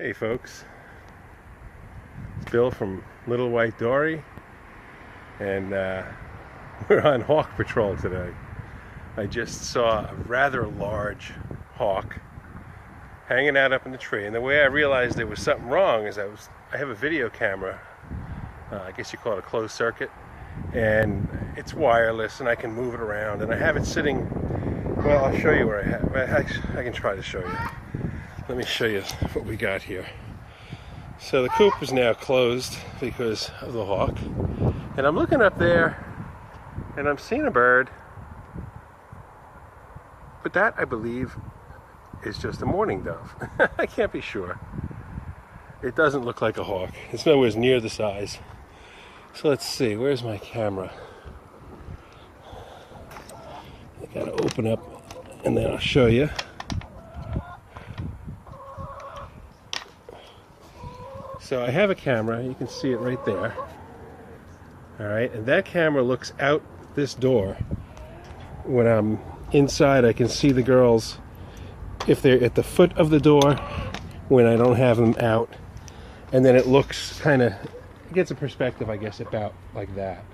Hey folks, it's Bill from Little White Dory, and we're on hawk patrol today. I just saw a rather large hawk hanging out up in the tree, and the way I realized there was something wrong is I have a video camera, I guess you call it a closed circuit, and it's wireless and I can move it around, and I have it sitting, well, I'll show you where I have it. I can try to show you. Let me show you what we got here. So the coop is now closed because of the hawk. And I'm looking up there and I'm seeing a bird. But that, I believe, is just a mourning dove. I can't be sure. It doesn't look like a hawk. It's nowhere near the size. So let's see, where's my camera? I gotta open up and then I'll show you. So I have a camera, you can see it right there. Alright, and that camera looks out this door. When I'm inside, I can see the girls if they're at the foot of the door when I don't have them out. And then it looks kind of, it gets a perspective, I guess, about like that.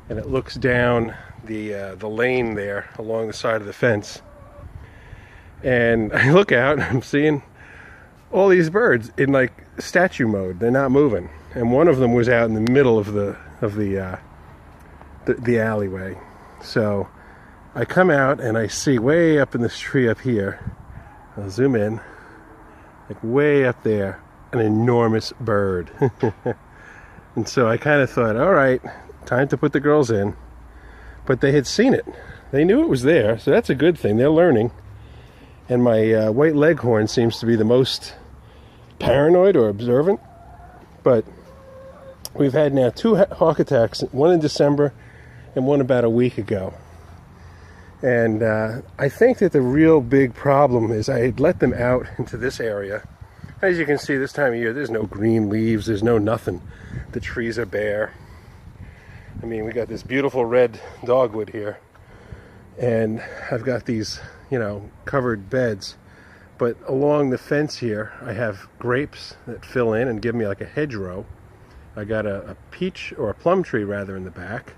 And it looks down the lane there along the side of the fence. And I look out and I'm seeing all these birds in like statue mode. They're not moving, and one of them was out in the middle of the alleyway. So I come out and I see way up in this tree up here, I'll zoom in, like way up there, an enormous bird. And so I kind of thought, all right, time to put the girls in. But they had seen it, they knew it was there, so that's a good thing. They're learning. And my white leghorn seems to be the most paranoid or observant. But we've had now 2 hawk attacks, one in December and one about a week ago. And I think that the real big problem is I had let them out into this area. As you can see, this time of year, there's no green leaves, there's no nothing. The trees are bare. I mean, we got this beautiful red dogwood here. And I've got these, covered beds. But along the fence here, I have grapes that fill in and give me like a hedgerow. I got a peach, or a plum tree rather, in the back.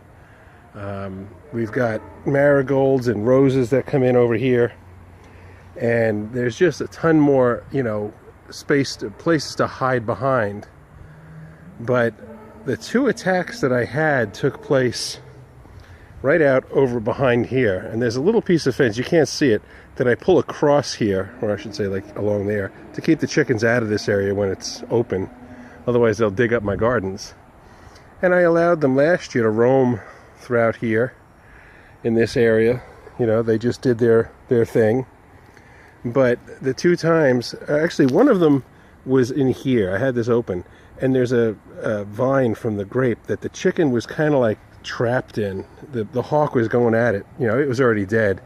We've got marigolds and roses that come in over here. And there's just a ton more, places to hide behind. But the 2 attacks that I had took place right out over behind here, and there's a little piece of fence, you can't see it, that I pull across here, or I should say like along there, to keep the chickens out of this area when it's open. Otherwise they'll dig up my gardens. And I allowed them last year to roam throughout here in this area. They just did their thing. But the 2 times, actually one of them was in here. I had this open, and there's a vine from the grape that the chicken was kind of like trapped in. The hawk was going at it. It was already dead,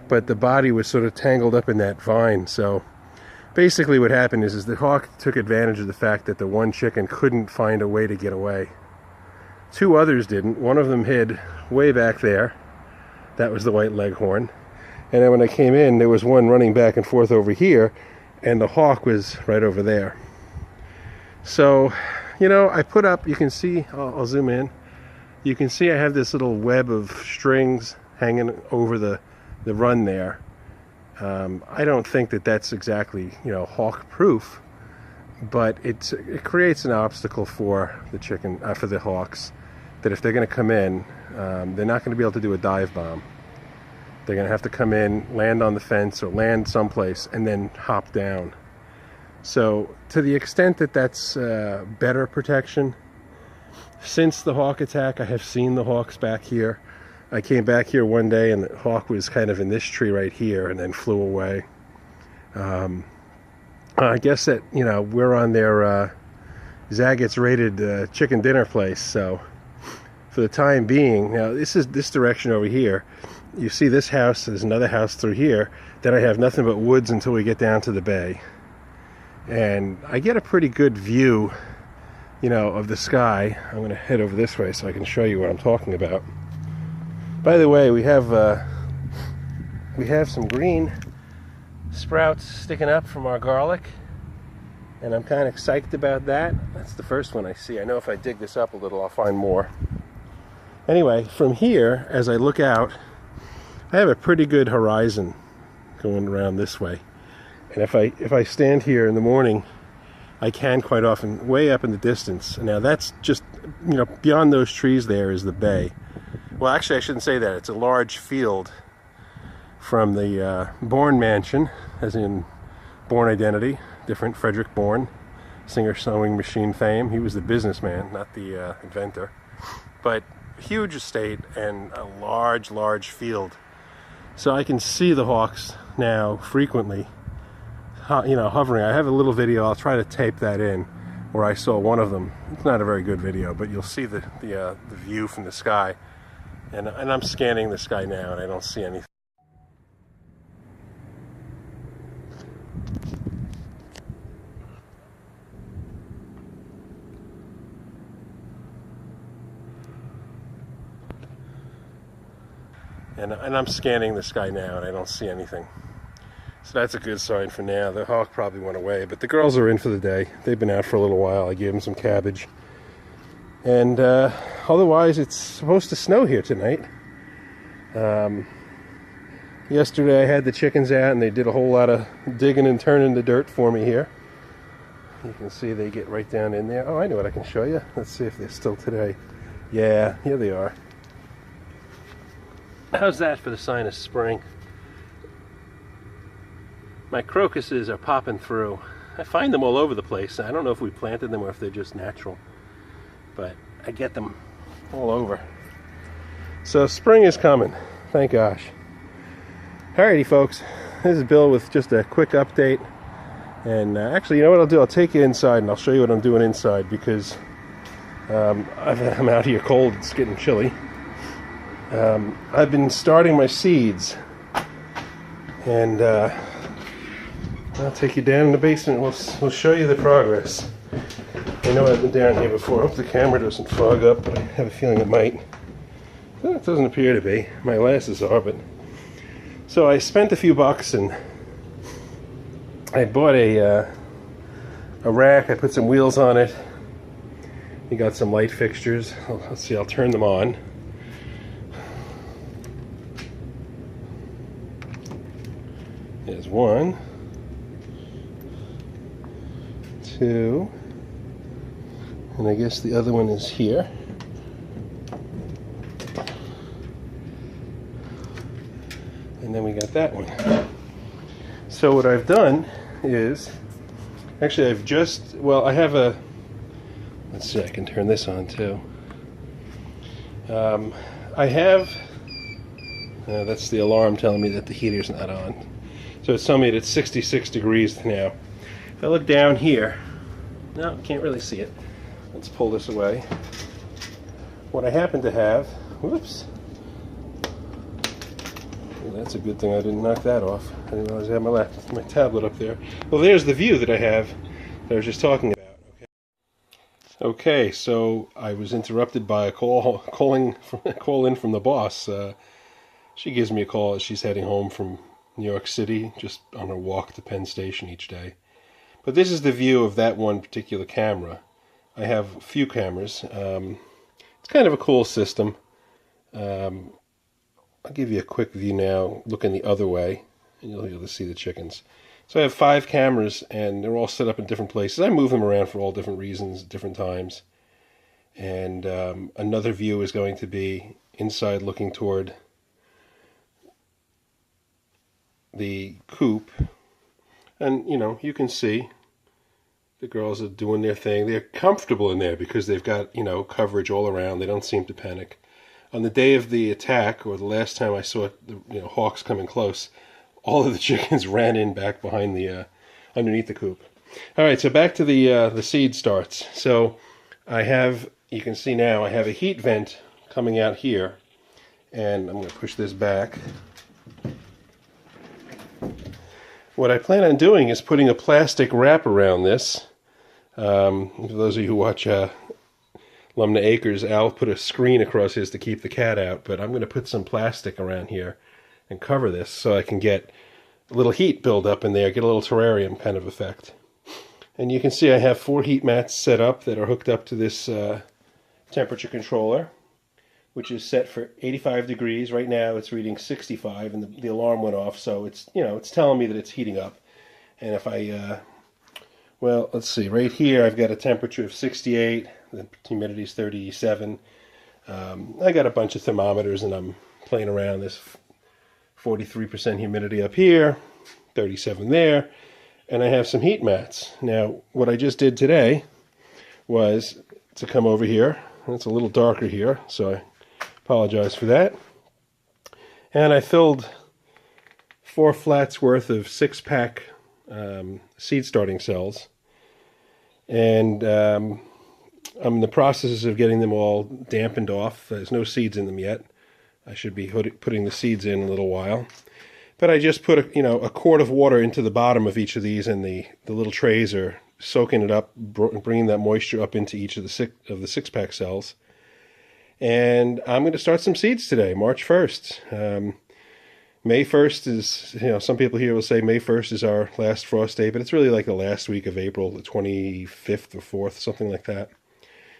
but the body was sort of tangled up in that vine. So basically what happened is the hawk took advantage of the fact that the one chicken couldn't find a way to get away. 2 others didn't. One of them hid way back there. That was the white leghorn. And then when I came in, there was one running back and forth over here, and the hawk was right over there. So, I put up, you can see, I'll zoom in. You can see I have this little web of strings hanging over the run there. I don't think that that's exactly, hawk proof, but it creates an obstacle for the hawks, that if they're going to come in, they're not going to be able to do a dive bomb. They're going to have to come in, land on the fence or land someplace, and then hop down. So to the extent that that's better protection, since the hawk attack, I have seen the hawks back here. I came back here one day and the hawk was kind of in this tree right here and then flew away. I guess that, we're on their Zaggett's rated chicken dinner place. So for the time being, now this direction over here. You see this house, there's another house through here. Then I have nothing but woods until we get down to the bay. And I get a pretty good view, of the sky. I'm going to head over this way so I can show you what I'm talking about. By the way, we have some green sprouts sticking up from our garlic. And I'm kind of psyched about that. That's the first one I see. I know if I dig this up a little, I'll find more. Anyway, from here, as I look out, I have a pretty good horizon going around this way. And if I stand here in the morning, I can quite often, way up in the distance. Now that's just, you know, beyond those trees there is the bay. Well, actually I shouldn't say that. It's a large field from the Bourne Mansion, as in Bourne Identity, different Frederick Bourne, singer sewing machine fame. He was the businessman, not the inventor. But huge estate and a large field. So I can see the hawks now frequently, you know, hovering. I have a little video, I'll try to tape that in, where I saw one of them. It's not a very good video, but you'll see the view from the sky. And I'm scanning the sky now, and I don't see anything. And I'm scanning the sky now, and I don't see anything. So that's a good sign for now. The hawk probably went away, but the girls are in for the day. They've been out for a little while. I gave them some cabbage. And otherwise, it's supposed to snow here tonight. Yesterday I had the chickens out, and they did a whole lot of digging and turning the dirt for me here. You can see they get right down in there. Oh, I know what I can show you. Let's see if they're still today. Yeah, here they are. How's that for the sign of spring? My crocuses are popping through. I find them all over the place. I don't know if we planted them or if they're just natural, but I get them all over. So spring is coming, thank gosh. Alrighty folks, this is Bill with just a quick update. And actually, you know what I'll do? I'll take you inside and I'll show you what I'm doing inside, because I'm out here cold. It's getting chilly. I've been starting my seeds, and I'll take you down in the basement. We'll show you the progress. I know I've been down here before. I hope the camera doesn't fog up, but I have a feeling it might. Well, it doesn't appear to be. My glasses are, but... So I spent a few bucks, and I bought a rack. I put some wheels on it. You got some light fixtures. Let's see, I'll turn them on. There's one, two, and I guess the other one is here. And then we got that one. So what I've done is, actually I've just, well, I have a, let's see, I can turn this on too. I have, that's the alarm telling me that the heater's not on. So it's telling me that it's 66 degrees now. If I look down here, no, can't really see it. Let's pull this away. What I happen to have, whoops. Well, that's a good thing I didn't knock that off. I didn't realize I had my tablet up there. Well, there's the view that I have that I was just talking about. Okay, so I was interrupted by a call in from the boss. She gives me a call as she's heading home from New York City, just on her walk to Penn Station each day. But this is the view of that one particular camera. I have a few cameras. It's kind of a cool system. I'll give you a quick view now, looking the other way, and you'll be able to see the chickens. So I have 5 cameras, and they're all set up in different places. I move them around for all different reasons, different times. And another view is going to be inside, looking toward the coop, and you know, you can see the girls are doing their thing. They're comfortable in there because they've got, you know, coverage all around. They don't seem to panic. On the day of the attack, or the last time I saw the, you know, hawks coming close, all of the chickens ran in back behind the underneath the coop. All right, so back to the seed starts. So I have, you can see now, I have a heat vent coming out here, and I'm going to push this back. What I plan on doing is putting a plastic wrap around this. For those of you who watch Lumna Acres, Al put a screen across his to keep the cat out, but I'm going to put some plastic around here and cover this so I can get a little heat build up in there, get a little terrarium kind of effect. And you can see I have 4 heat mats set up that are hooked up to this temperature controller, which is set for 85 degrees. Right now it's reading 65, and the alarm went off, so it's, you know, it's telling me that it's heating up. And if I, well, let's see, right here I've got a temperature of 68, the humidity is 37. I got a bunch of thermometers and I'm playing around. This 43% humidity up here, 37 there, and I have some heat mats. Now, what I just did today was to come over here. It's a little darker here, so I apologize for that. And I filled 4 flats worth of 6-pack seed starting cells, and I'm in the process of getting them all dampened off. There's no seeds in them yet. I should be putting the seeds in a little while. But I just put a quart of water into the bottom of each of these, and the little trays are soaking it up, bringing that moisture up into each of the 6-pack cells. And I'm going to start some seeds today, March 1st. May 1st is, some people here will say May 1st is our last frost day, but it's really like the last week of April, the 25th or 4th, something like that.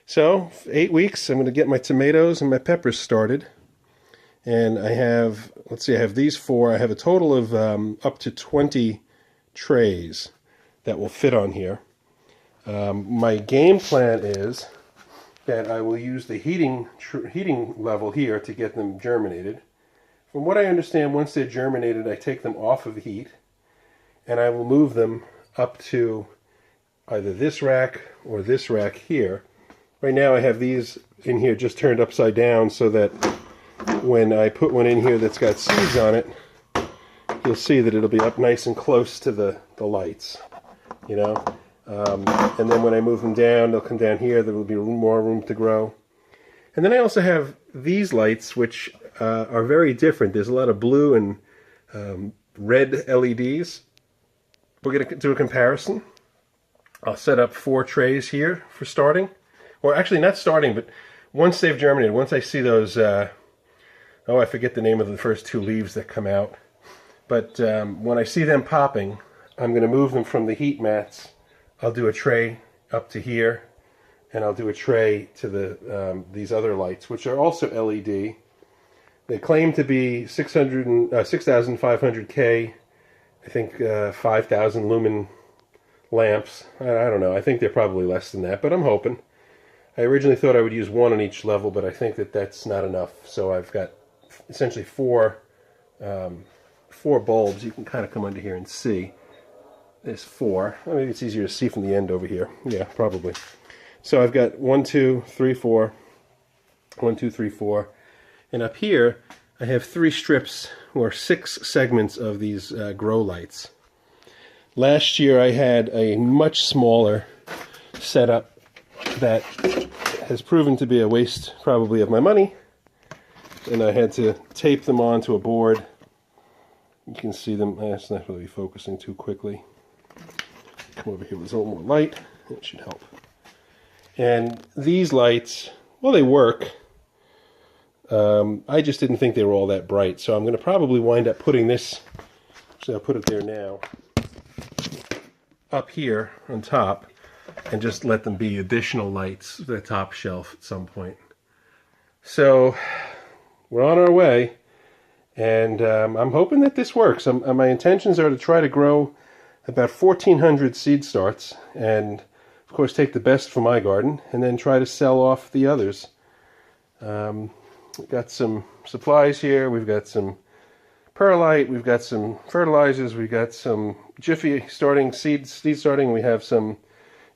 So, 8 weeks, I'm going to get my tomatoes and my peppers started. And I have, let's see, I have these 4. I have a total of up to 20 trays that will fit on here. My game plan is that I will use the heating level here to get them germinated. From what I understand, once they're germinated, I take them off of heat, and I will move them up to either this rack or this rack here. Right now I have these in here just turned upside down so that when I put one in here that's got seeds on it, you'll see that it'll be up nice and close to the lights, and then when I move them down, they'll come down here. There will be more room to grow. And then I also have these lights, which are very different. There's a lot of blue and red LEDs. We're going to do a comparison. I'll set up 4 trays here for starting. Or actually not starting, but once they've germinated, once I see those, I forget the name of the first 2 leaves that come out. But when I see them popping, I'm going to move them from the heat mats. I'll do a tray up to here, and I'll do a tray to these other lights, which are also LED. They claim to be 6,500 K, I think 5,000 lumen lamps. I don't know. I think they're probably less than that, but I'm hoping. I originally thought I would use 1 on each level, but I think that that's not enough. So I've got essentially 4 bulbs. You can kind of come under here and see. There's 4. Maybe it's easier to see from the end over here. Yeah, probably. So I've got 1, 2, 3, 4. 1, 2, 3, 4. And up here, I have 3 strips or 6 segments of these grow lights. Last year I had a much smaller setup that has proven to be a waste probably of my money. And I had to tape them onto a board. You can see them. It's not really focusing too quickly. Come over here with a little more light. It should help. And these lights, well, they work. I just didn't think they were all that bright, so I'm going to probably wind up putting this, so I'll put it there now, up here on top, and just let them be additional lights, the top shelf at some point. So, we're on our way, and I'm hoping that this works. My intentions are to try to grow about 1,400 seed starts, and of course take the best from my garden, and then try to sell off the others. We've got some supplies here. We've got some perlite. We've got some fertilizers. We've got some Jiffy seed starting. We have some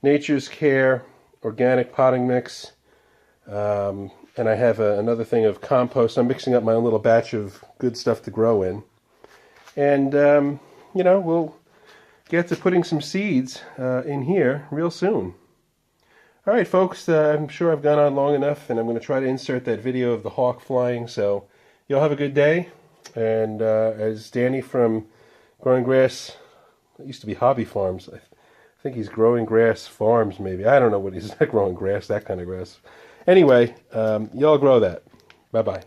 Nature's Care organic potting mix. And I have another thing of compost. I'm mixing up my own little batch of good stuff to grow in. And, we'll get to putting some seeds in here real soon. All right, folks, I'm sure I've gone on long enough, and I'm going to try to insert that video of the hawk flying, so y'all have a good day. And as Danny from Growing Grass, it used to be Hobby Farms, I think he's Growing Grass Farms, maybe. I don't know what he's growing grass, that kind of grass. Anyway, y'all grow that. Bye-bye.